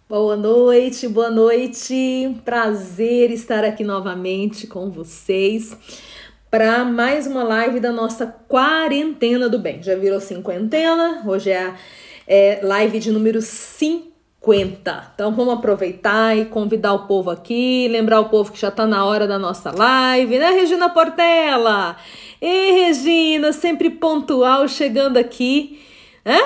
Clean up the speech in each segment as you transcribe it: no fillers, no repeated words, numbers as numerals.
Boa noite, boa noite. Prazer estar aqui novamente com vocês para mais uma live da nossa quarentena do bem. Já virou cinquentena, hoje é a live de número 50. Então vamos aproveitar e convidar o povo aqui, lembrar o povo que já está na hora da nossa live, né, Regina Portela? Ei, Regina, sempre pontual chegando aqui, né?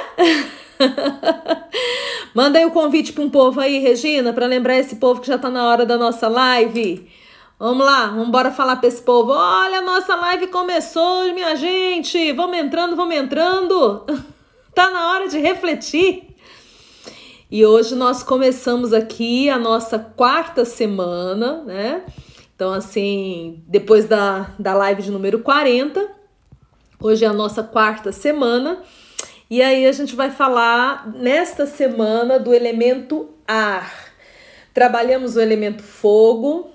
Manda aí o convite para um povo aí, Regina, para lembrar esse povo que já tá na hora da nossa live. Vamos lá, vamos embora falar para esse povo. Olha, a nossa live começou, minha gente. Vamos entrando, vamos entrando. Tá na hora de refletir. E hoje nós começamos aqui a nossa quarta semana, né? Então, assim, depois da live de número 40, hoje é a nossa quarta semana. E aí a gente vai falar nesta semana do elemento ar. Trabalhamos o elemento fogo,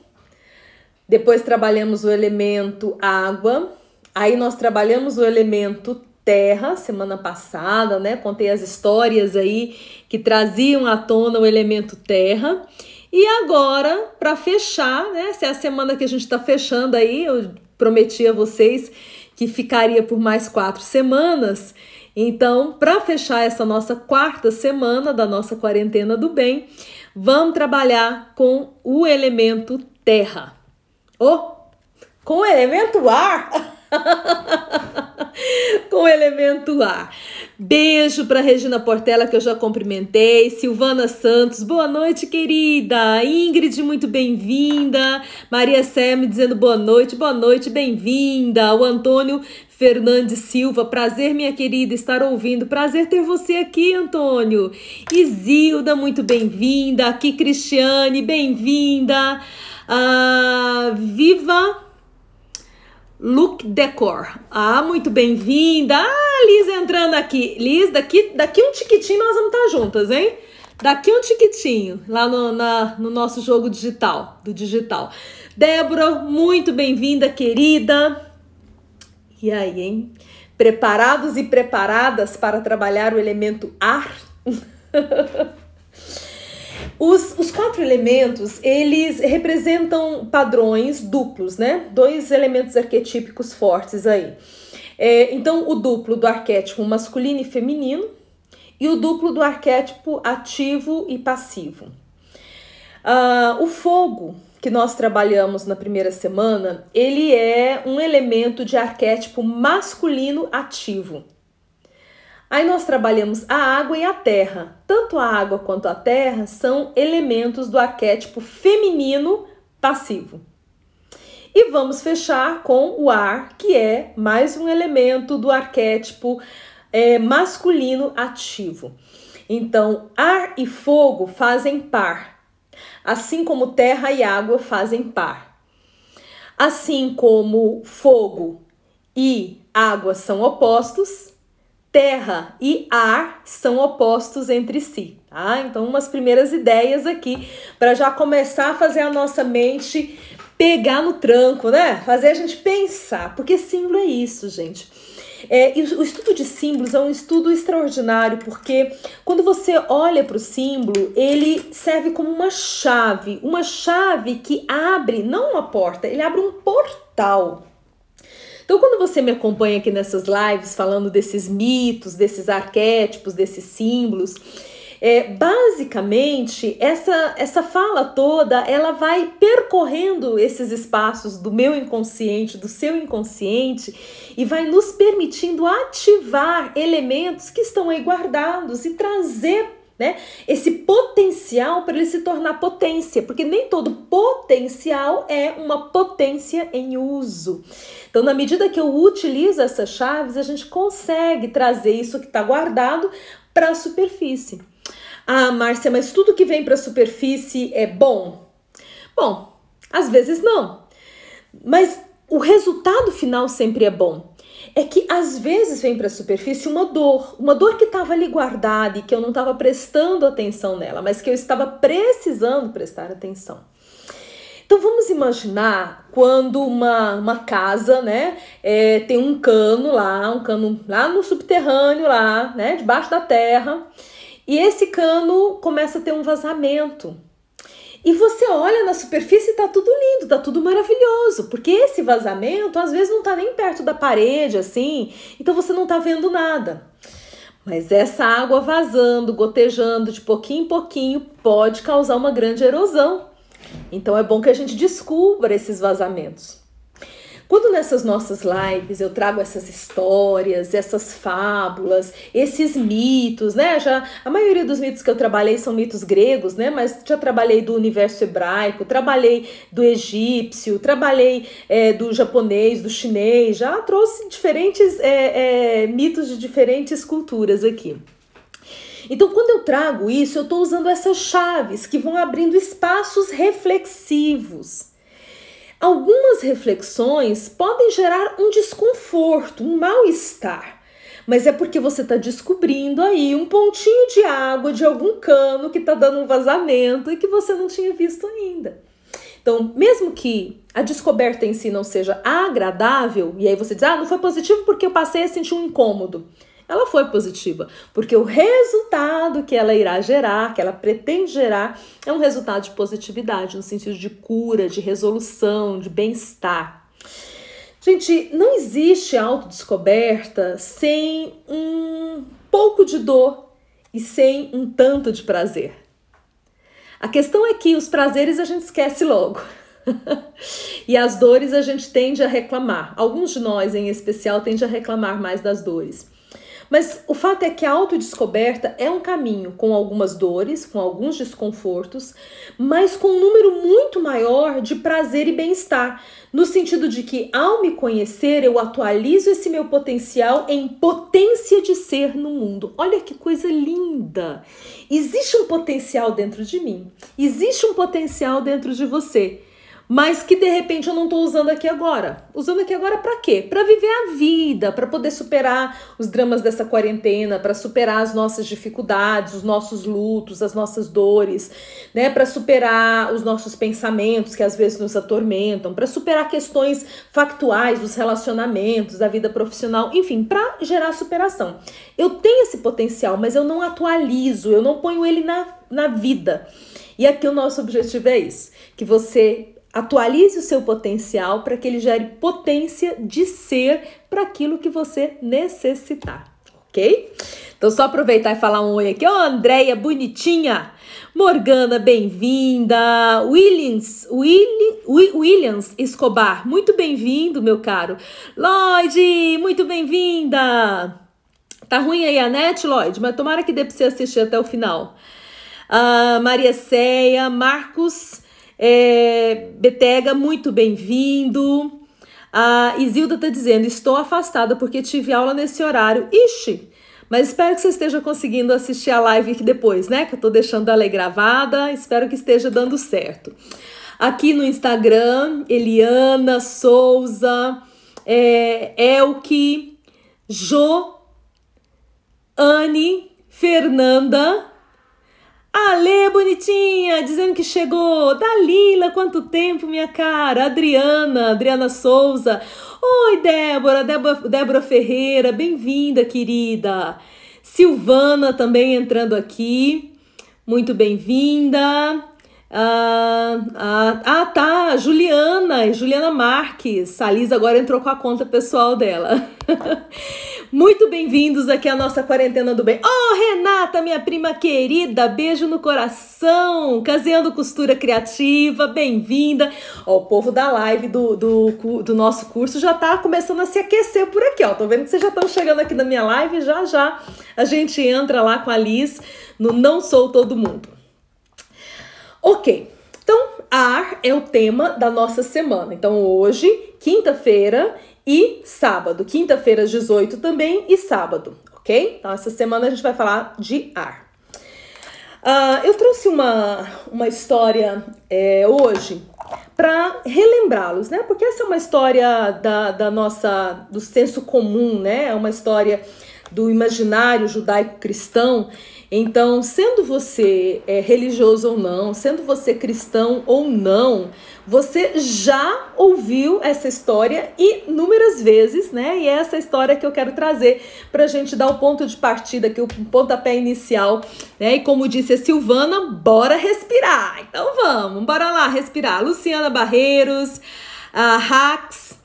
depois trabalhamos o elemento água, aí nós trabalhamos o elemento terra, semana passada, né? Contei as histórias aí que traziam à tona o elemento terra. E agora, para fechar, né? Essa é a semana que a gente está fechando aí, eu prometi a vocês que ficaria por mais 4 semanas. Então, para fechar essa nossa quarta semana da nossa quarentena do bem, vamos trabalhar com o elemento terra. Com o elemento ar. Com o elemento ar. Beijo para Regina Portela, que eu já cumprimentei. Silvana Santos, boa noite, querida. Ingrid, muito bem-vinda. Maria Seme dizendo boa noite, bem-vinda. O Antônio Fernandes Silva, prazer, minha querida, estar ouvindo. Prazer ter você aqui, Antônio. Isilda, muito bem-vinda. Aqui, Cristiane, bem-vinda. Viva Look Decor. Muito bem-vinda. Liz entrando aqui. Liz, daqui um tiquitinho nós vamos estar juntas, hein? Daqui um tiquitinho, lá no nosso jogo digital, do digital. Débora, muito bem-vinda, querida. E aí, hein? Preparados e preparadas para trabalhar o elemento ar? Os 4 elementos, eles representam padrões duplos, né? 2 elementos arquetípicos fortes aí. Então, o duplo do arquétipo masculino e feminino e o duplo do arquétipo ativo e passivo. O fogo, que nós trabalhamos na primeira semana, ele é um elemento de arquétipo masculino ativo. Aí nós trabalhamos a água e a terra. Tanto a água quanto a terra são elementos do arquétipo feminino passivo. E vamos fechar com o ar, que é mais um elemento do arquétipo masculino ativo. Então, ar e fogo fazem par, assim como terra e água fazem par. Assim como fogo e água são opostos, terra e ar são opostos entre si, tá? Então, umas primeiras ideias aqui para já começar a fazer a nossa mente pegar no tranco, né? Fazer a gente pensar, porque símbolo é isso, gente. E o estudo de símbolos é um estudo extraordinário, porque quando você olha para o símbolo, ele serve como uma chave que abre, não uma porta, ele abre um portal. Então, quando você me acompanha aqui nessas lives, falando desses mitos, desses arquétipos, desses símbolos, basicamente, essa fala toda, ela vai percorrendo esses espaços do meu inconsciente, do seu inconsciente, e vai nos permitindo ativar elementos que estão aí guardados e trazer, né, esse potencial para ele se tornar potência, porque nem todo potencial é uma potência em uso. Então, na medida que eu utilizo essas chaves, a gente consegue trazer isso que está guardado para a superfície. Márcia, mas tudo que vem para a superfície é bom? Bom, às vezes não, mas o resultado final sempre é bom. É que às vezes vem para a superfície uma dor que estava ali guardada e que eu não estava prestando atenção nela, mas que eu estava precisando prestar atenção. Então vamos imaginar quando uma casa, né, tem um cano lá no subterrâneo lá, né, debaixo da terra, e esse cano começa a ter um vazamento. E você olha na superfície e tá tudo lindo, tá tudo maravilhoso, porque esse vazamento às vezes não tá nem perto da parede, assim, então você não tá vendo nada. Mas essa água vazando, gotejando de pouquinho em pouquinho pode causar uma grande erosão. Então é bom que a gente descubra esses vazamentos. Quando nessas nossas lives eu trago essas histórias, essas fábulas, esses mitos, né? A maioria dos mitos que eu trabalhei são mitos gregos, né? Mas já trabalhei do universo hebraico, trabalhei do egípcio, trabalhei do japonês, do chinês, já trouxe diferentes mitos de diferentes culturas aqui. Então, quando eu trago isso, eu estou usando essas chaves que vão abrindo espaços reflexivos. Algumas reflexões podem gerar um desconforto, um mal-estar, mas é porque você está descobrindo aí um pontinho de água de algum cano que está dando um vazamento e que você não tinha visto ainda. Então, mesmo que a descoberta em si não seja agradável, e aí você diz, não foi positivo porque eu passei a sentir um incômodo. Ela foi positiva, porque o resultado que ela irá gerar, que ela pretende gerar, é um resultado de positividade, no sentido de cura, de resolução, de bem-estar. Gente, não existe autodescoberta sem um pouco de dor e sem um tanto de prazer. A questão é que os prazeres a gente esquece logo. E as dores a gente tende a reclamar. Alguns de nós, em especial, tendem a reclamar mais das dores. Mas o fato é que a autodescoberta é um caminho com algumas dores, com alguns desconfortos, mas com um número muito maior de prazer e bem-estar, no sentido de que, ao me conhecer, eu atualizo esse meu potencial em potência de ser no mundo. Olha que coisa linda! Existe um potencial dentro de mim, existe um potencial dentro de você, mas que de repente eu não estou usando aqui agora. Usando aqui agora para quê? Para viver a vida, para poder superar os dramas dessa quarentena, para superar as nossas dificuldades, os nossos lutos, as nossas dores, né? Para superar os nossos pensamentos que às vezes nos atormentam, para superar questões factuais dos relacionamentos, da vida profissional, enfim, para gerar superação. Eu tenho esse potencial, mas eu não atualizo, eu não ponho ele na vida. E aqui o nosso objetivo é isso, que você atualize o seu potencial para que ele gere potência de ser para aquilo que você necessitar, ok? Então só aproveitar e falar um oi aqui. Andréia, bonitinha! Morgana, bem-vinda! Williams Escobar, muito bem-vindo, meu caro! Lloyd, muito bem-vinda! Tá ruim aí a net, Lloyd? Mas tomara que dê para você assistir até o final. Maria Ceia, Marcos... Betega, muito bem-vindo. A Isilda tá dizendo, estou afastada porque tive aula nesse horário. Ixi, mas espero que você esteja conseguindo assistir a live aqui depois, né? Que eu tô deixando ela aí gravada, espero que esteja dando certo. Aqui no Instagram, Eliana Souza, Elke, Jo, Anne, Fernanda... Ale, bonitinha, dizendo que chegou. Dalila, quanto tempo, minha cara. Adriana Souza. Oi, Débora Ferreira, bem-vinda, querida. Silvana também entrando aqui, muito bem-vinda. Tá, Juliana Marques. A Liz agora entrou com a conta pessoal dela. Muito bem-vindos aqui à nossa quarentena do bem. Renata, minha prima querida, beijo no coração. Caseando Costura Criativa, bem-vinda. O povo da live do nosso curso já tá começando a se aquecer por aqui, ó. Tô vendo que vocês já estão chegando aqui na minha live, já a gente entra lá com a Liz no Não Sou Todo Mundo. Ok, então ar é o tema da nossa semana. Então hoje, quinta-feira e sábado. Quinta-feira às 18 também e sábado, ok? Então essa semana a gente vai falar de ar. Eu trouxe uma história hoje para relembrá-los, né? Porque essa é uma história do senso comum, né? É uma história do imaginário judaico-cristão Então, sendo você religioso ou não, sendo você cristão ou não, você já ouviu essa história inúmeras vezes, né? E é essa história que eu quero trazer para a gente dar o ponto de partida, aqui, o pontapé inicial, né? E como disse a Silvana, bora respirar. Então vamos, bora lá respirar. Luciana Barreiros, Rax,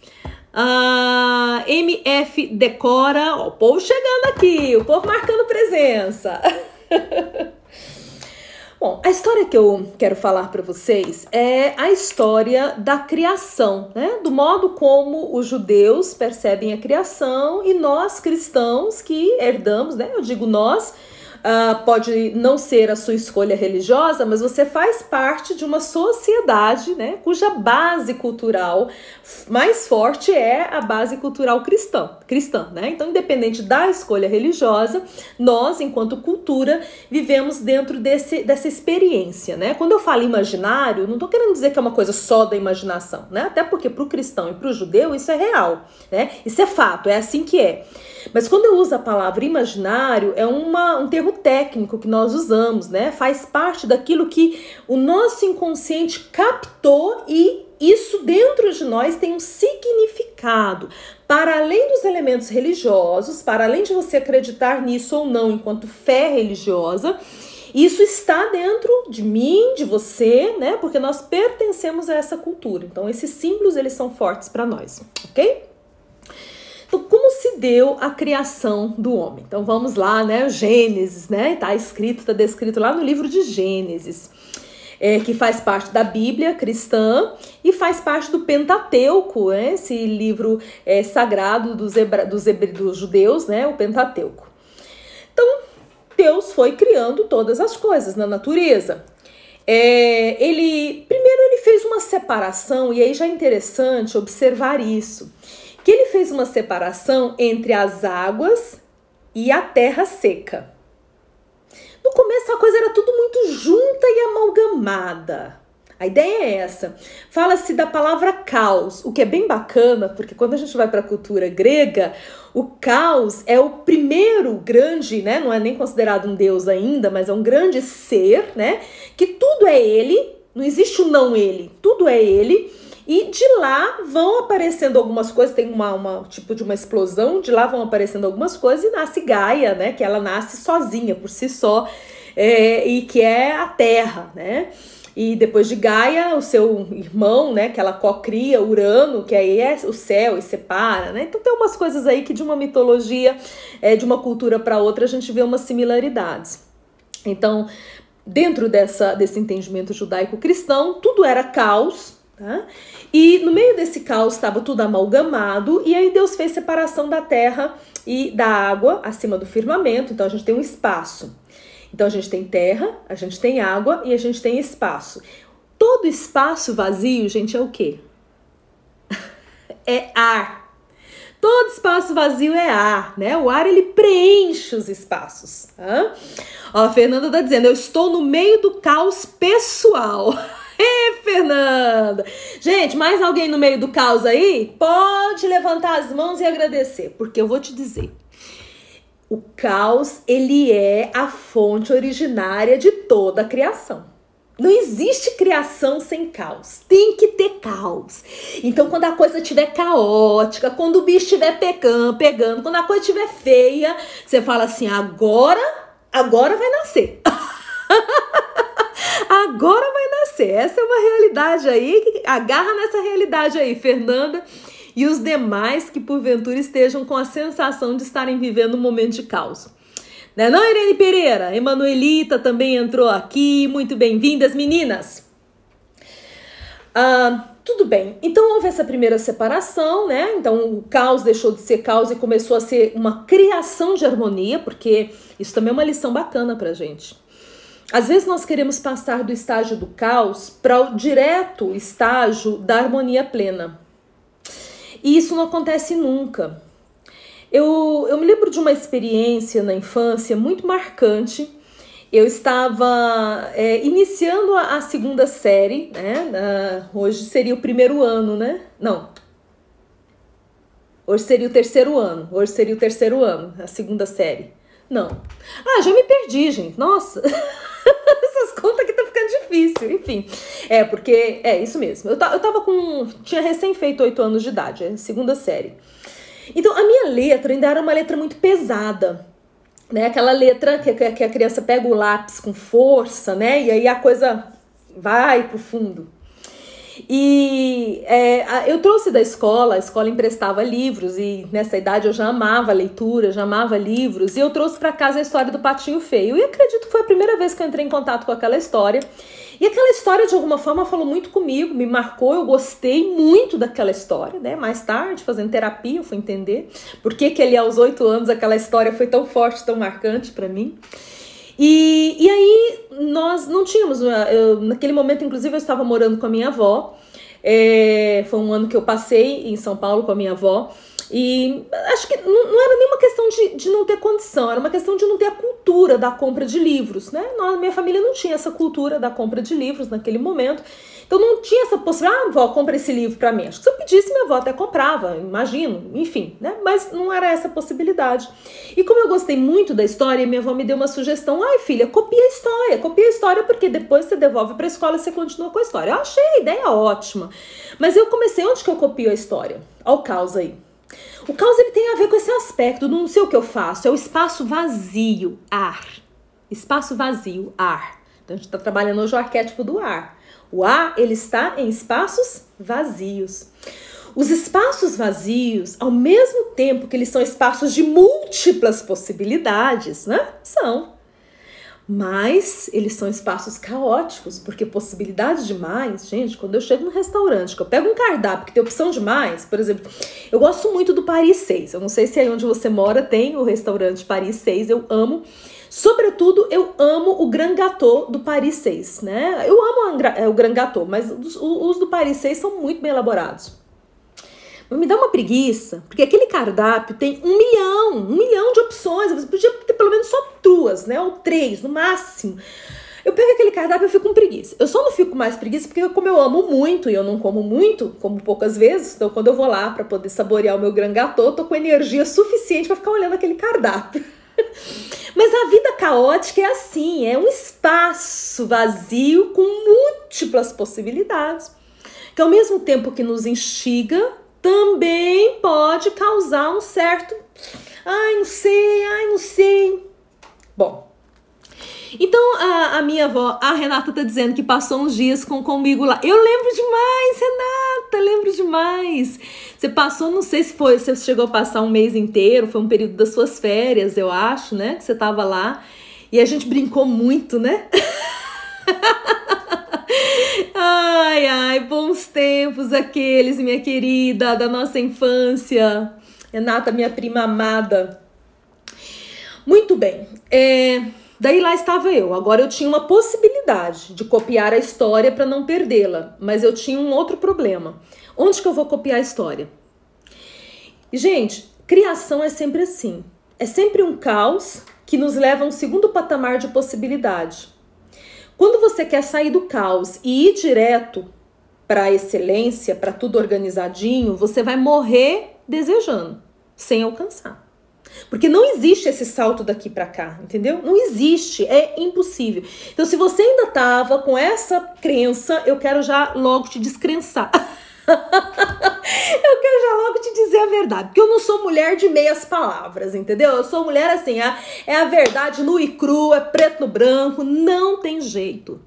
MF Decora, ó, o povo chegando aqui, o povo marcando presença. Bom, a história que eu quero falar para vocês é a história da criação, né? Do modo como os judeus percebem a criação e nós cristãos que herdamos, né? Eu digo nós, pode não ser a sua escolha religiosa, mas você faz parte de uma sociedade, né, cuja base cultural mais forte é a base cultural cristã, né? Então, independente da escolha religiosa, nós, enquanto cultura, vivemos dentro dessa experiência, né? Quando eu falo imaginário, não estou querendo dizer que é uma coisa só da imaginação, né? Até porque para o cristão e para o judeu isso é real, né? Isso é fato, é assim que é. Mas quando eu uso a palavra imaginário, é um termo técnico que nós usamos, né? Faz parte daquilo que o nosso inconsciente captou e isso dentro de nós tem um significado. Para além dos elementos religiosos, para além de você acreditar nisso ou não enquanto fé religiosa, isso está dentro de mim, de você, né? Porque nós pertencemos a essa cultura. Então, esses símbolos, eles são fortes para nós, ok? Então, como se deu a criação do homem? Então, vamos lá, né? Gênesis, né? Tá descrito lá no livro de Gênesis, que faz parte da Bíblia cristã e faz parte do Pentateuco, né? Esse livro sagrado dos judeus, né? O Pentateuco. Então, Deus foi criando todas as coisas na natureza. Primeiro ele fez uma separação, e aí já é interessante observar isso, que ele fez uma separação entre as águas e a terra seca. No começo a coisa era tudo muito junta e amalgamada. A ideia é essa. Fala-se da palavra caos, o que é bem bacana, porque quando a gente vai para a cultura grega, o caos é o primeiro grande, né? Não é nem considerado um deus ainda, mas é um grande ser, né? Que tudo é ele, não existe o não ele, tudo é ele. E de lá vão aparecendo algumas coisas, tem tipo de uma explosão, de lá vão aparecendo algumas coisas e nasce Gaia, né? Que ela nasce sozinha, por si só, e que é a Terra, né? E depois de Gaia, o seu irmão, né? Que ela cocria, Urano, que aí é o céu e separa, né? Então tem umas coisas aí que de uma mitologia, de uma cultura para outra, a gente vê umas similaridades. Então, dentro desse entendimento judaico-cristão, tudo era caos, tá? E no meio desse caos estava tudo amalgamado, e aí Deus fez separação da terra e da água acima do firmamento. Então a gente tem um espaço. Então a gente tem terra, a gente tem água e a gente tem espaço. Todo espaço vazio, gente, é o quê? É ar. Todo espaço vazio é ar, né? O ar, ele preenche os espaços. Tá? Ó, a Fernanda tá dizendo, eu estou no meio do caos pessoal. Fernanda! Gente, mais alguém no meio do caos aí? Pode levantar as mãos e agradecer, porque eu vou te dizer. O caos, ele é a fonte originária de toda a criação. Não existe criação sem caos. Tem que ter caos. Então, quando a coisa estiver caótica, quando o bicho estiver pegando, quando a coisa estiver feia, você fala assim, agora vai nascer. Agora vai nascer. Essa é uma realidade aí. Agarra nessa realidade aí, Fernanda, e os demais que porventura estejam com a sensação de estarem vivendo um momento de caos. Não, Irene Pereira? Emanuelita também entrou aqui. Muito bem-vindas, meninas. Tudo bem. Então houve essa primeira separação, né? Então o caos deixou de ser caos e começou a ser uma criação de harmonia, porque isso também é uma lição bacana pra gente. Às vezes nós queremos passar do estágio do caos para o direto estágio da harmonia plena. E isso não acontece nunca. Eu me lembro de uma experiência na infância muito marcante. Eu estava iniciando a segunda série, né? Hoje seria o primeiro ano, né? Não. Hoje seria o terceiro ano. A segunda série. Não. Ah, já me perdi, gente. Nossa. Essas contas aqui tá ficando difícil. Enfim. Porque é isso mesmo. Eu tava tinha recém feito 8 anos de idade, segunda série. Então, a minha letra ainda era uma letra muito pesada, né? Aquela letra que a criança pega o lápis com força, né? E aí a coisa vai pro fundo. E eu trouxe da escola, a escola emprestava livros e nessa idade eu já amava leitura, já amava livros, e eu trouxe para casa a história do Patinho Feio. E acredito que foi a primeira vez que eu entrei em contato com aquela história. E aquela história, de alguma forma, falou muito comigo, me marcou, eu gostei muito daquela história, né? Mais tarde, fazendo terapia, eu fui entender por que ali aos 8 anos aquela história foi tão forte, tão marcante para mim. E aí nós não tínhamos, naquele momento inclusive eu estava morando com a minha avó, foi um ano que eu passei em São Paulo com a minha avó, e acho que não era nenhuma questão de não ter condição, era uma questão de não ter a cultura da compra de livros, né? Minha família não tinha essa cultura da compra de livros naquele momento. Então não tinha essa possibilidade, vó, compra esse livro pra mim. Acho que se eu pedisse, minha avó até comprava, imagino, enfim, né? Mas não era essa a possibilidade. E como eu gostei muito da história, minha avó me deu uma sugestão: ai, filha, copia a história, porque depois você devolve pra escola e você continua com a história. Eu achei a ideia ótima. Mas eu comecei, onde que eu copio a história? Olha o caos aí. O caos, ele tem a ver com esse aspecto, não sei o que eu faço, é o espaço vazio, ar. Espaço vazio, ar. Então a gente está trabalhando hoje o arquétipo do ar. O ar, ele está em espaços vazios. Os espaços vazios, ao mesmo tempo que eles são espaços de múltiplas possibilidades, né? São. Mas eles são espaços caóticos, porque possibilidades demais, gente, quando eu chego no restaurante, que eu pego um cardápio que tem opção demais, por exemplo, eu gosto muito do Paris 6. Eu não sei se aí onde você mora tem o restaurante Paris 6, eu amo. Sobretudo, eu amo o Grand Gâteau do Paris 6, né? Eu amo o Grand Gâteau, mas os do Paris 6 são muito bem elaborados. Mas me dá uma preguiça, porque aquele cardápio tem 1 milhão de opções. Você podia ter pelo menos só 2, né? Ou 3, no máximo. Eu pego aquele cardápio e fico com preguiça. Eu só não fico com mais preguiça porque como eu amo muito e eu não como muito, como poucas vezes, então quando eu vou lá para poder saborear o meu Grand Gâteau, eu tô com energia suficiente para ficar olhando aquele cardápio. Mas a vida caótica é assim, é um espaço vazio com múltiplas possibilidades, que ao mesmo tempo que nos instiga, também pode causar um certo ai, não sei. Bom, então a minha avó, a Renata tá dizendo que passou uns dias comigo lá. Eu lembro demais, Renata, lembro demais. Você passou, não sei se você chegou a passar um mês inteiro, foi um período das suas férias, eu acho, né? Que você tava lá e a gente brincou muito, né? Ai, bons tempos aqueles, minha querida, da nossa infância. Renata, minha prima amada. Muito bem, daí lá estava eu. Agora eu tinha uma possibilidade de copiar a história para não perdê-la, mas eu tinha um outro problema. Onde que eu vou copiar a história? E, gente, criação é sempre assim. É sempre um caos que nos leva a um segundo patamar de possibilidade. Quando você quer sair do caos e ir direto para a excelência, para tudo organizadinho, você vai morrer desejando, sem alcançar. Porque não existe esse salto daqui para cá, entendeu? Não existe, é impossível. Então, se você ainda tava com essa crença, eu quero já logo te descrençar. Eu quero já logo te dizer a verdade, porque eu não sou mulher de meias palavras, entendeu? Eu sou mulher assim, é a verdade nua e crua, é preto no branco, não tem jeito.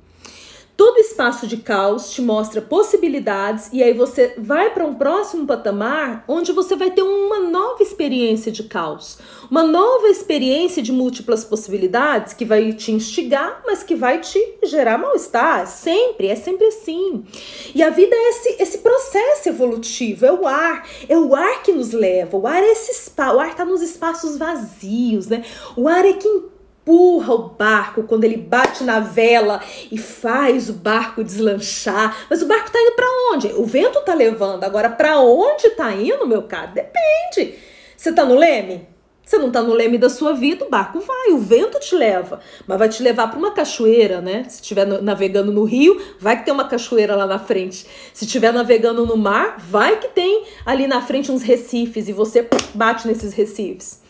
Todo espaço de caos te mostra possibilidades e aí você vai para um próximo patamar onde você vai ter uma nova experiência de caos, uma nova experiência de múltiplas possibilidades que vai te instigar, mas que vai te gerar mal-estar. É sempre assim. E a vida é esse processo evolutivo, é o ar que nos leva, o ar é esse espaço, o ar está nos espaços vazios, né? O ar é que empurra o barco quando ele bate na vela e faz o barco deslanchar. Mas o barco tá indo para onde? O vento tá levando. Agora, para onde tá indo, meu caro? Depende. Você tá no leme? Você não tá no leme da sua vida, o barco vai, o vento te leva. Mas vai te levar para uma cachoeira, né? Se estiver navegando no rio, vai que tem uma cachoeira lá na frente. Se estiver navegando no mar, vai que tem ali na frente uns recifes e você bate nesses recifes.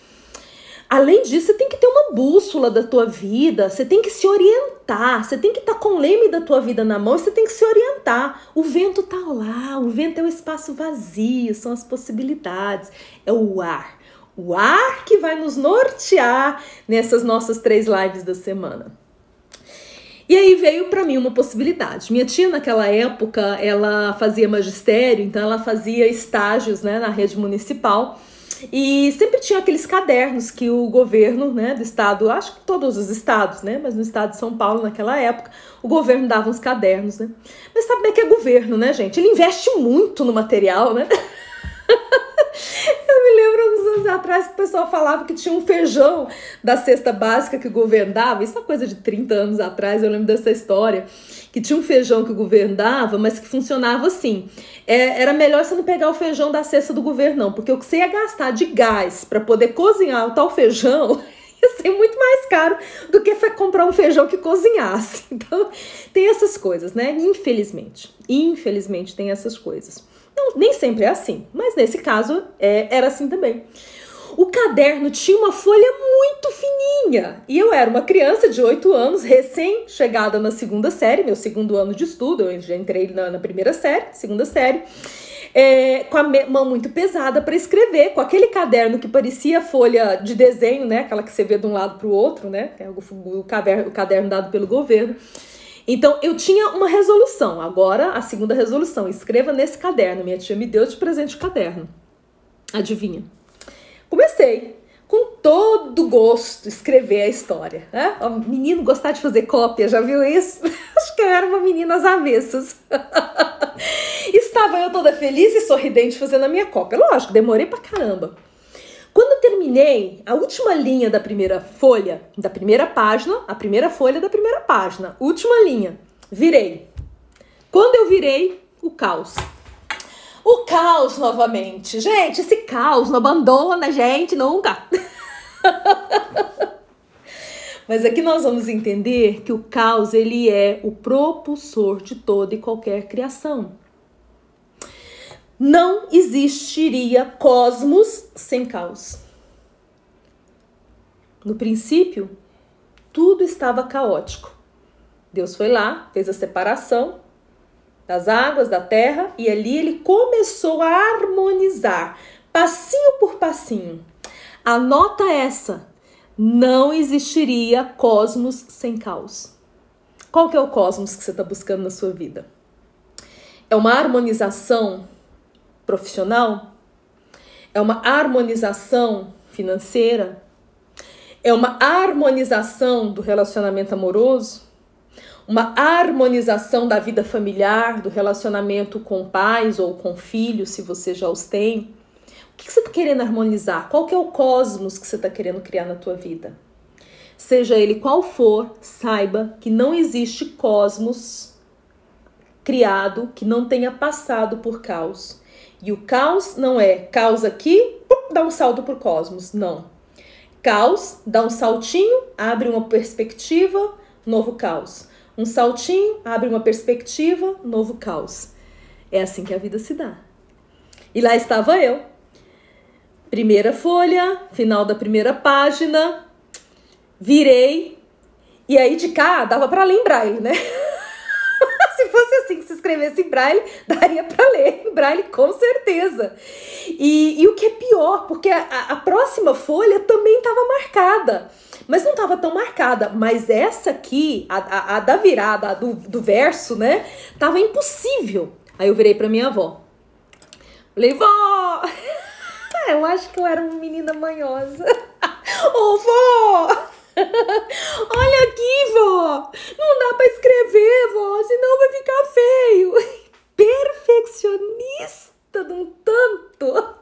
Além disso, você tem que ter uma bússola da tua vida, você tem que se orientar, você tem que estar com o leme da tua vida na mão e você tem que se orientar. O vento tá lá, o vento é o espaço vazio, são as possibilidades, é o ar. O ar que vai nos nortear nessas nossas 3 lives da semana. E aí veio para mim uma possibilidade. Minha tia, naquela época, ela fazia magistério, então ela fazia estágios, né, na rede municipal. E sempre tinha aqueles cadernos que o governo, né, do estado, acho que todos os estados, né, mas no estado de São Paulo, naquela época, o governo dava uns cadernos, né. Mas sabe como é que é governo, né, gente? Ele investe muito no material, né. Eu me lembro uns anos atrás que o pessoal falava que tinha um feijão da cesta básica que o governo dava, isso é coisa de 30 anos atrás, eu lembro dessa história, que tinha um feijão que o governo dava, mas que funcionava assim. Era melhor você não pegar o feijão da cesta do governo, não, porque o que você ia gastar de gás para poder cozinhar o tal feijão ia ser muito mais caro do que comprar um feijão que cozinhasse. Então, tem essas coisas, né? Infelizmente tem essas coisas. Não, nem sempre é assim, mas nesse caso era assim também. O caderno tinha uma folha muito fininha e eu era uma criança de 8 anos, recém-chegada na 2ª série, meu 2º ano de estudo, eu já entrei na primeira série, 2ª série, com a mão muito pesada para escrever, com aquele caderno que parecia folha de desenho, né, aquela que você vê de um lado para o outro, né, o caderno dado pelo governo. Então, eu tinha uma resolução, agora a 2ª resolução, escreva nesse caderno. Minha tia me deu de presente o caderno. Adivinha? Comecei, com todo gosto, escrever a história. Né? O menino gostar de fazer cópia, já viu isso? Acho que eu era uma menina às avessas. Estava eu toda feliz e sorridente fazendo a minha cópia. Lógico, demorei pra caramba. Quando eu terminei a última linha da primeira folha, da primeira página, a primeira folha da primeira página, última linha, virei. Quando eu virei, o caos. O caos novamente. Gente, esse caos não abandona a gente nunca. Mas aqui nós vamos entender que o caos, ele é o propulsor de toda e qualquer criação. Não existiria cosmos sem caos. No princípio, tudo estava caótico. Deus foi lá, fez a separação das águas, da terra, e ali ele começou a harmonizar, passinho por passinho. Anota essa, não existiria cosmos sem caos. Qual que é o cosmos que você está buscando na sua vida? É uma harmonização profissional? É uma harmonização financeira? É uma harmonização do relacionamento amoroso? Uma harmonização da vida familiar, do relacionamento com pais ou com filhos, se você já os tem? O que você está querendo harmonizar? Qual que é o cosmos que você está querendo criar na tua vida? Seja ele qual for, saiba que não existe cosmos criado que não tenha passado por caos. E o caos não é caos aqui, dá um salto pro cosmos. Não. Caos, dá um saltinho, abre uma perspectiva, novo caos. Um saltinho, abre uma perspectiva, novo caos. É assim que a vida se dá. E lá estava eu. Primeira folha, final da primeira página, virei. E aí de cá dava para ler em braille, né? Se fosse assim, que se escrevesse em braille, daria para ler em braille, com certeza. E o que é pior, porque a próxima folha também estava marcada. Mas não estava tão marcada. Mas essa aqui, a da virada, do verso, né? Tava impossível. Aí eu virei para minha avó. Falei, vó! Eu acho que eu era uma menina manhosa. Ô, vó! Olha aqui, vó! Não dá pra escrever, vó, senão vai ficar feio. Perfeccionista de um tanto.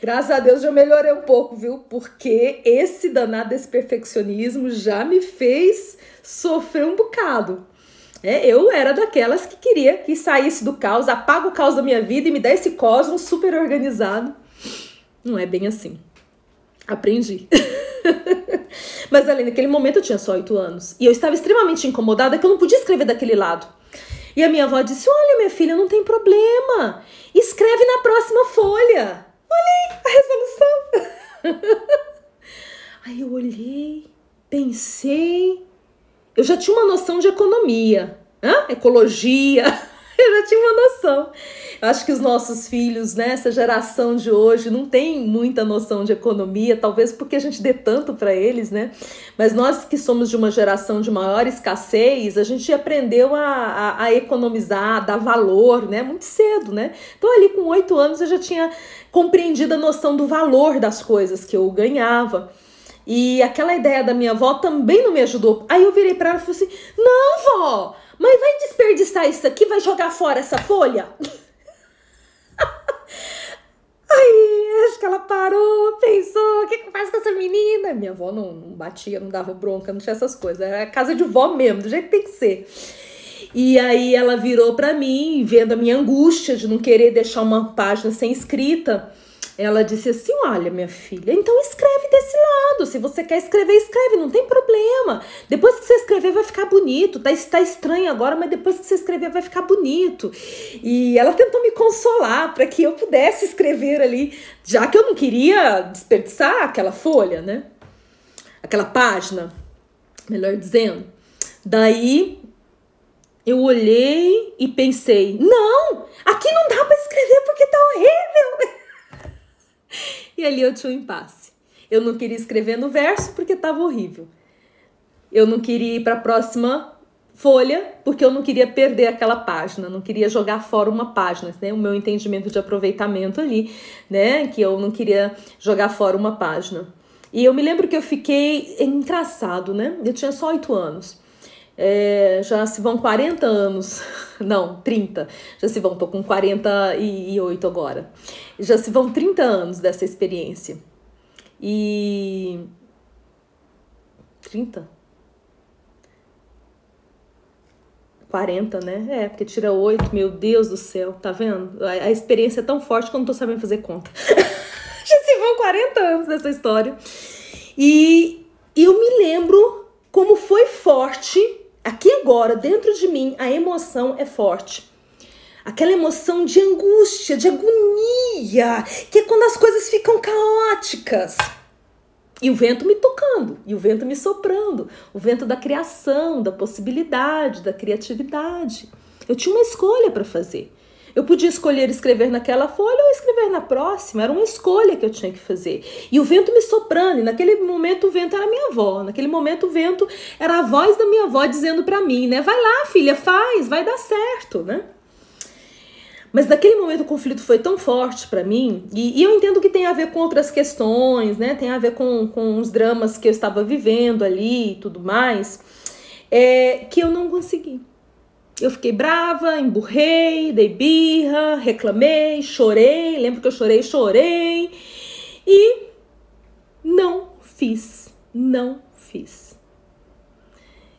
Graças a Deus já melhorei um pouco, viu? Porque esse danado desse perfeccionismo já me fez sofrer um bocado. Eu era daquelas que queria que saísse do caos, apaga o caos da minha vida e me dá esse cosmos super organizado. Não é bem assim. Aprendi. Mas ali naquele momento eu tinha só 8 anos. E eu estava extremamente incomodada que eu não podia escrever daquele lado. E a minha avó disse, olha minha filha, não tem problema. Escreve na próxima folha. Olha aí a resolução. Aí eu olhei, pensei, eu já tinha uma noção de economia, ecologia, eu já tinha uma noção. Eu acho que os nossos filhos, né, essa geração de hoje não tem muita noção de economia, talvez porque a gente dê tanto para eles, né? Mas nós que somos de uma geração de maior escassez, a gente aprendeu a economizar, a dar valor, né, muito cedo, né? Então ali com 8 anos eu já tinha compreendido a noção do valor das coisas que eu ganhava. E aquela ideia da minha avó também não me ajudou. Aí eu virei para ela e falei assim, não, vó, mas vai desperdiçar isso aqui, vai jogar fora essa folha? Aí, acho que ela parou, pensou, o que eu faço com essa menina? Minha avó não batia, não dava bronca, não tinha essas coisas. Era casa de vó mesmo, do jeito que tem que ser. E aí ela virou pra mim, vendo a minha angústia de não querer deixar uma página sem escrita. Ela disse assim, olha, minha filha, então escreve desse lado. Se você quer escrever, escreve, não tem problema. Depois que você escrever, vai ficar bonito. Tá estranho agora, mas depois que você escrever, vai ficar bonito. E ela tentou me consolar para que eu pudesse escrever ali, já que eu não queria desperdiçar aquela folha, né? Aquela página, melhor dizendo. Daí eu olhei e pensei, não, aqui não dá para escrever porque tá horrível. E ali eu tinha um impasse. Eu não queria escrever no verso porque estava horrível. Eu não queria ir para a próxima folha porque eu não queria perder aquela página, não queria jogar fora uma página, né? O meu entendimento de aproveitamento ali, né? Que eu não queria jogar fora uma página. E eu me lembro que eu fiquei engraçado, né? Eu tinha só 8 anos. Já se vão 40 anos, não, 30, já se vão, tô com 48 agora, já se vão 30 anos dessa experiência, e 30? 40, né? Porque tira 8, meu Deus do céu, tá vendo? A experiência é tão forte que eu não tô sabendo fazer conta. Já se vão 40 anos dessa história, e eu me lembro como foi forte. Aqui agora, dentro de mim, a emoção é forte. Aquela emoção de angústia, de agonia, que é quando as coisas ficam caóticas. E o vento me tocando, e o vento me soprando. O vento da criação, da possibilidade, da criatividade. Eu tinha uma escolha para fazer. Eu podia escolher escrever naquela folha ou escrever na próxima. Era uma escolha que eu tinha que fazer. E o vento me soprando. E naquele momento o vento era minha avó. Naquele momento o vento era a voz da minha avó dizendo pra mim, né? Vai lá, filha, faz, vai dar certo, né? Mas naquele momento o conflito foi tão forte pra mim. E eu entendo que tem a ver com outras questões, né? Tem a ver com os dramas que eu estava vivendo ali e tudo mais. Que eu não consegui. Eu fiquei brava, emburrei, dei birra, reclamei, chorei. Lembro que eu chorei e não fiz.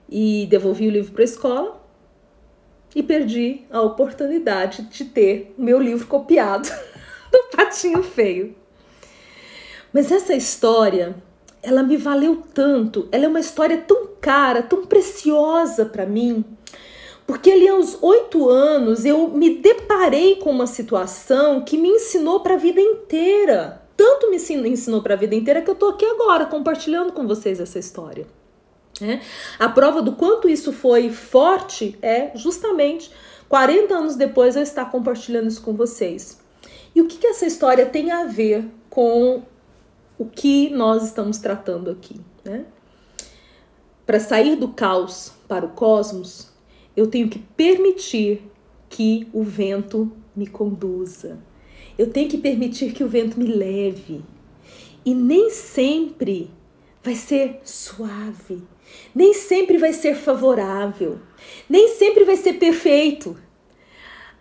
E devolvi o livro para a escola e perdi a oportunidade de ter o meu livro copiado do Patinho Feio. Mas essa história, ela me valeu tanto. Ela é uma história tão cara, tão preciosa para mim. Porque ali aos 8 anos eu me deparei com uma situação que me ensinou para a vida inteira. Tanto me ensinou para a vida inteira que eu tô aqui agora compartilhando com vocês essa história. A prova do quanto isso foi forte é justamente 40 anos depois eu estar compartilhando isso com vocês. E o que essa história tem a ver com o que nós estamos tratando aqui, né? Para sair do caos para o cosmos, eu tenho que permitir que o vento me conduza. Eu tenho que permitir que o vento me leve. E nem sempre vai ser suave. Nem sempre vai ser favorável. Nem sempre vai ser perfeito.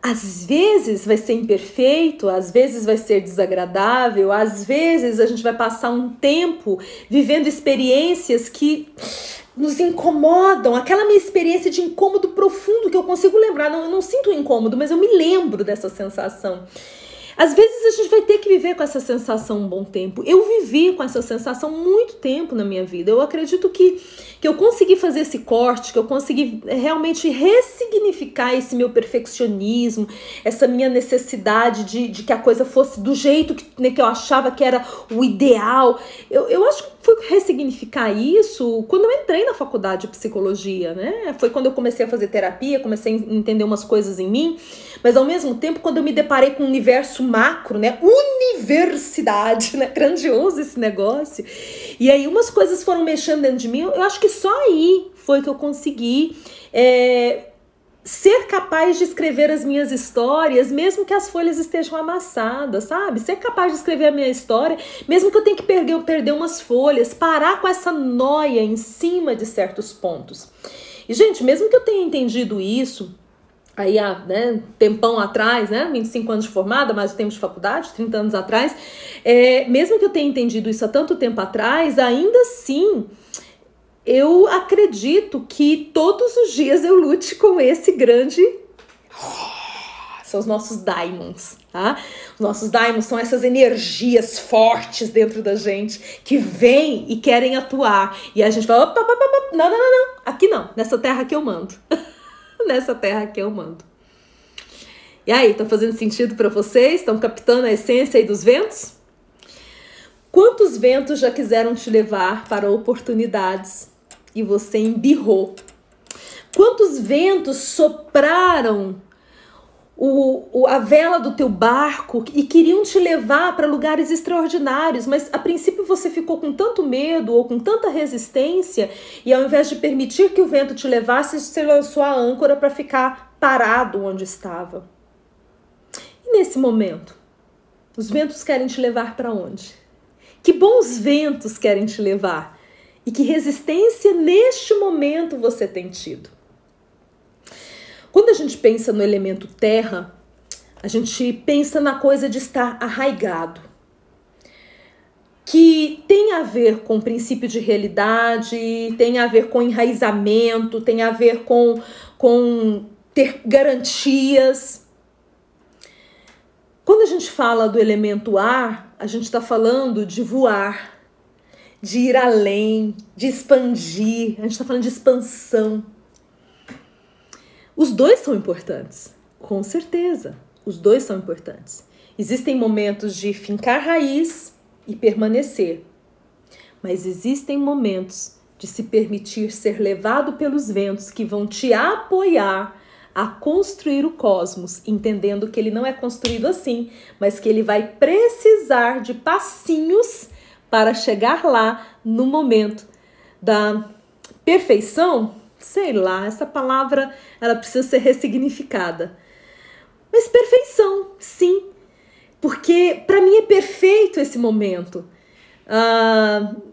Às vezes vai ser imperfeito, às vezes vai ser desagradável, às vezes a gente vai passar um tempo vivendo experiências que nos incomodam, aquela minha experiência de incômodo profundo que eu consigo lembrar, eu não sinto incômodo, mas eu me lembro dessa sensação. Às vezes a gente vai ter que viver com essa sensação um bom tempo. Eu vivi com essa sensação muito tempo na minha vida. Eu acredito que eu consegui fazer esse corte, que eu consegui realmente ressignificar esse meu perfeccionismo, essa minha necessidade de que a coisa fosse do jeito que, né, que eu achava que era o ideal. Eu acho que fui ressignificar isso quando eu entrei na faculdade de psicologia, né? Foi quando eu comecei a fazer terapia, comecei a entender umas coisas em mim, mas ao mesmo tempo quando eu me deparei com um universo macro, né? Universidade, né? Grandioso esse negócio. E aí umas coisas foram mexendo dentro de mim, eu acho que só aí foi que eu consegui ser capaz de escrever as minhas histórias, mesmo que as folhas estejam amassadas, sabe? Ser capaz de escrever a minha história, mesmo que eu tenha que perder umas folhas, parar com essa noia em cima de certos pontos. E, gente, mesmo que eu tenha entendido isso, aí há, né, tempão atrás, né, 25 anos de formada, mais o tempo de faculdade, 30 anos atrás, mesmo que eu tenha entendido isso há tanto tempo atrás, ainda assim, eu acredito que todos os dias eu lute com esse grande... São os nossos daimons, tá? Os nossos daimons são essas energias fortes dentro da gente que vêm e querem atuar. E a gente fala, opa, não, aqui não, nessa terra que eu mando. Nessa terra que eu mando. E aí, tá fazendo sentido para vocês? Estão captando a essência aí dos ventos? Quantos ventos já quiseram te levar para oportunidades e você embirrou? Quantos ventos sopraram a vela do teu barco e queriam te levar para lugares extraordinários, mas a princípio você ficou com tanto medo ou com tanta resistência e ao invés de permitir que o vento te levasse, você lançou a âncora para ficar parado onde estava. E nesse momento, os ventos querem te levar para onde? Que bons ventos querem te levar? E que resistência neste momento você tem tido? Quando a gente pensa no elemento terra, a gente pensa na coisa de estar arraigado, que tem a ver com o princípio de realidade, tem a ver com enraizamento, tem a ver com ter garantias. Quando a gente fala do elemento ar, a gente está falando de voar, de ir além, de expandir, a gente está falando de expansão. Os dois são importantes, com certeza, os dois são importantes. Existem momentos de fincar raiz e permanecer, mas existem momentos de se permitir ser levado pelos ventos que vão te apoiar a construir o cosmos, entendendo que ele não é construído assim, mas que ele vai precisar de passinhos para chegar lá no momento da perfeição. Sei lá, essa palavra ela precisa ser ressignificada. Mas perfeição, sim. Porque para mim é perfeito esse momento.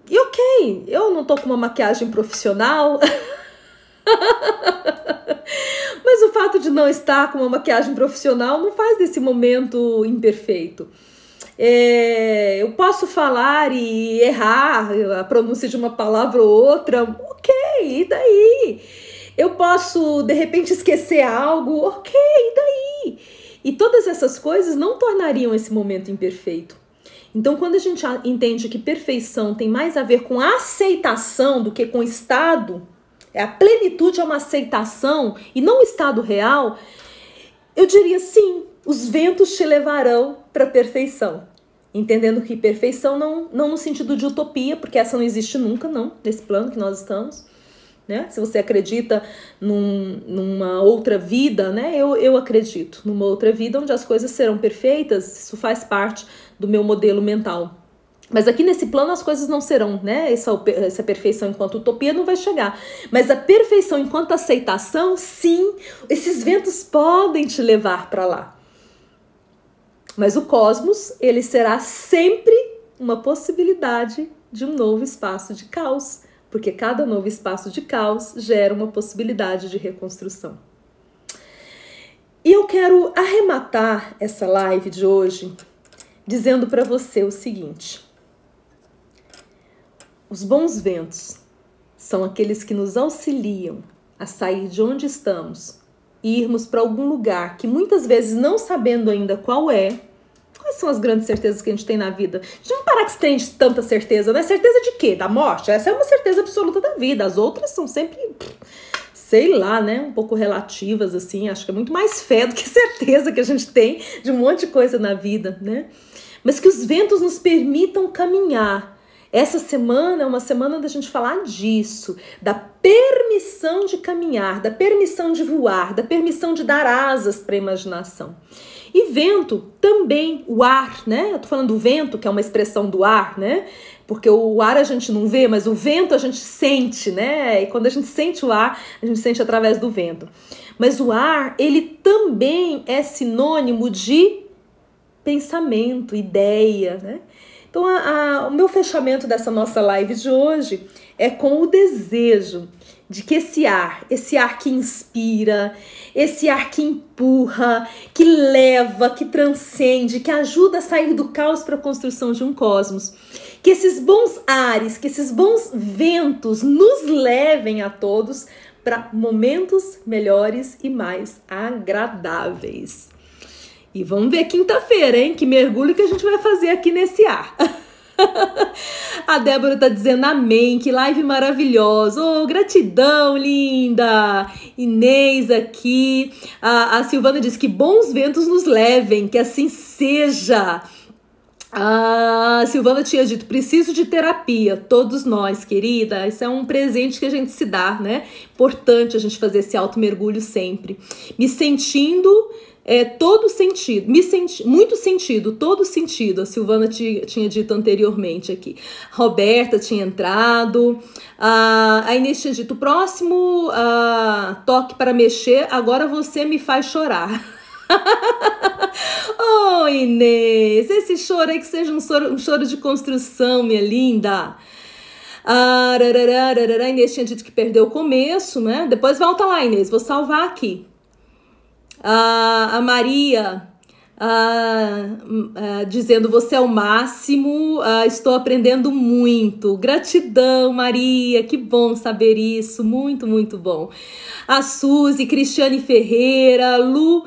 E ok, eu não tô com uma maquiagem profissional. Mas o fato de não estar com uma maquiagem profissional não faz desse momento imperfeito. Eu posso falar e errar a pronúncia de uma palavra ou outra, ok, e daí? Eu posso, de repente, esquecer algo, ok, e daí? E todas essas coisas não tornariam esse momento imperfeito. Então, quando a gente entende que perfeição tem mais a ver com aceitação do que com estado, a plenitude é uma aceitação e não o estado real, eu diria sim, os ventos te levarão para a perfeição. Entendendo que perfeição não no sentido de utopia, porque essa não existe nunca, não, nesse plano que nós estamos, né? Se você acredita numa outra vida, né? Eu acredito numa outra vida onde as coisas serão perfeitas, isso faz parte do meu modelo mental. Mas aqui nesse plano as coisas não serão, né? Essa perfeição enquanto utopia não vai chegar. Mas a perfeição enquanto aceitação, sim, esses ventos podem te levar para lá. Mas o cosmos, ele será sempre uma possibilidade de um novo espaço de caos, porque cada novo espaço de caos gera uma possibilidade de reconstrução. E eu quero arrematar essa live de hoje dizendo para você o seguinte: os bons ventos são aqueles que nos auxiliam a sair de onde estamos e irmos para algum lugar que muitas vezes, não sabendo ainda qual é, Quais são as grandes certezas que a gente tem na vida? A gente não parar que tem tanta certeza, né? Certeza de quê? Da morte? Essa é uma certeza absoluta da vida. As outras são sempre, sei lá, né? Um pouco relativas, assim. Acho que é muito mais fé do que certeza que a gente tem de um monte de coisa na vida, né? Mas que os ventos nos permitam caminhar. Essa semana é uma semana da gente falar disso, da permissão de caminhar, da permissão de voar, da permissão de dar asas para a imaginação. E vento também, o ar, né? Eu tô falando do vento, que é uma expressão do ar, né? Porque o ar a gente não vê, mas o vento a gente sente, né? E quando a gente sente o ar, a gente sente através do vento. Mas o ar, ele também é sinônimo de pensamento, ideia, né? Então, o meu fechamento dessa nossa live de hoje é com o desejo de que esse ar que inspira, esse ar que empurra, que leva, que transcende, que ajuda a sair do caos para a construção de um cosmos, que esses bons ares, que esses bons ventos nos levem a todos para momentos melhores e mais agradáveis. E vamos ver quinta-feira, hein? Que mergulho que a gente vai fazer aqui nesse ar. A Débora tá dizendo amém, que live maravilhosa. Oh, gratidão, linda. Inês aqui. A Silvana diz que bons ventos nos levem, que assim seja. A Silvana tinha dito, preciso de terapia, todos nós, querida, isso é um presente que a gente se dá, né? Importante a gente fazer esse auto mergulho sempre. Me sentindo todo sentido, me senti muito sentido, todo sentido, a Silvana tinha dito anteriormente aqui. Roberta tinha entrado, a Inês tinha dito, próximo toque para mexer, agora você me faz chorar. Oh, Inês, esse choro aí que seja um choro de construção, minha linda. A Inês tinha dito que perdeu o começo, né? Depois volta lá, Inês, vou salvar aqui. A Maria dizendo, você é o máximo, estou aprendendo muito. Gratidão, Maria, que bom saber isso, muito, muito bom. A Suzy, Cristiane Ferreira, Lu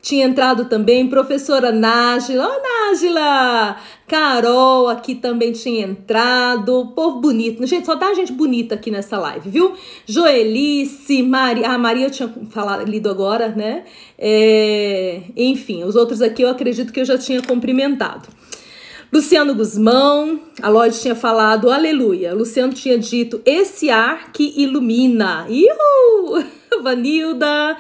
tinha entrado também, professora Nájila, Nájila, Carol aqui também tinha entrado, povo bonito, gente, só dá gente bonita aqui nessa live, viu? Joelice, a Maria eu tinha lido agora, né? Enfim, os outros aqui eu acredito que eu já tinha cumprimentado. Luciano Guzmão, a Lloyd tinha falado, aleluia, Luciano tinha dito, esse ar que ilumina, ihu! Vanilda,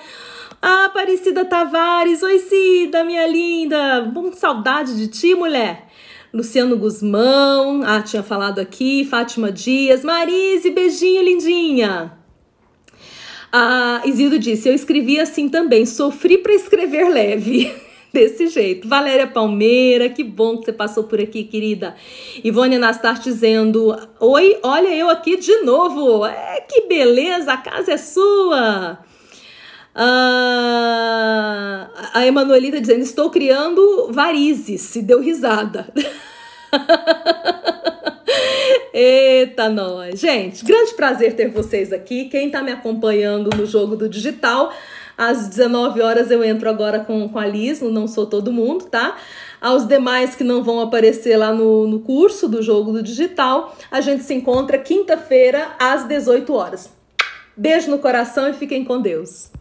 Aparecida Tavares, oi Cida, minha linda, bom, saudade de ti, mulher. Luciano Guzmão, tinha falado aqui, Fátima Dias, Marise, beijinho, lindinha. Isildo disse, eu escrevi assim também, sofri para escrever leve, desse jeito. Valéria Palmeira, que bom que você passou por aqui, querida. Ivone Anastar dizendo, oi, olha eu aqui de novo, que beleza, a casa é sua. A Emanuelita dizendo, estou criando varizes, se deu risada. Eita, nós. Gente, grande prazer ter vocês aqui. Quem tá me acompanhando no Jogo do Digital, às 19 horas eu entro agora com a Liz, no Não Sou Todo Mundo, tá? Aos demais que não vão aparecer lá no curso do Jogo do Digital, a gente se encontra quinta-feira às 18 horas. Beijo no coração e fiquem com Deus.